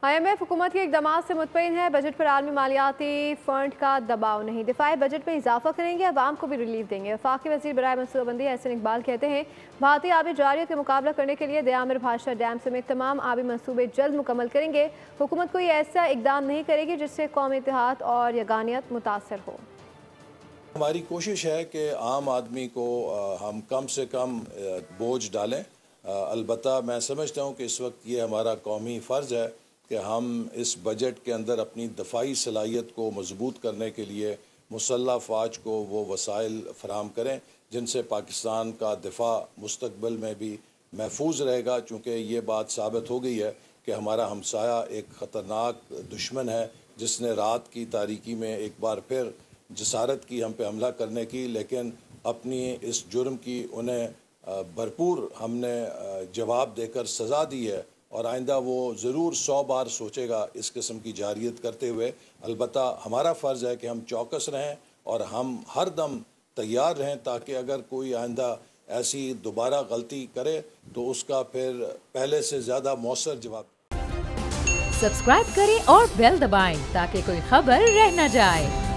IMF हुकूमत के इक़दामात से मुतमईन है। बजट पर आलमी मालियाती फ़ंड का दबाव नहीं। दिफाई बजट में इजाफा करेंगे, अवाम को भी रिलीफ देंगे। वफाकी वज़ीर बराए मनसूबाबंदी एहसन इकबाल कहते हैं, भारतीय आबी जारियत का मुकाबला करने के लिए दयामिर भाषा डैम समेत तमाम आबी मनसूबे जल्द मुकम्मल करेंगे। हुकूमत कोई ऐसा इकदाम नहीं करेगी जिससे कौमी इत्तेहाद और यगानियत मुतासर हो। हमारी कोशिश है कि आम आदमी को हम कम से कम बोझ डालें। अलबत्ता मैं समझता हूँ कि इस वक्त ये हमारा कौमी फ़र्ज़ है कि हम इस बजट के अंदर अपनी दफ़ाई सलाहियत को मजबूत करने के लिए मुसल्लह फ़ौज को वो वसाइल फ़राहम करें जिनसे पाकिस्तान का दिफा मुस्तक़बिल में भी महफूज रहेगा, चूँकि ये बात साबित हो गई है कि हमारा हमसाया एक ख़तरनाक दुश्मन है जिसने रात की तारीकी में एक बार फिर जसारत की हम पे हमला करने की, लेकिन अपनी इस जुर्म की उन्हें भरपूर हमने जवाब देकर सज़ा दी है और आइंदा वो ज़रूर 100 बार सोचेगा इस किस्म की जारियत करते हुए। अलबत्ता हमारा फ़र्ज़ है कि हम चौकस रहें और हम हर दम तैयार रहें ताकि अगर कोई आइंदा ऐसी दोबारा गलती करे तो उसका फिर पहले से ज़्यादा मौसर जवाब। सब्सक्राइब करें और बेल दबाएं ताकि कोई खबर रह न जाए।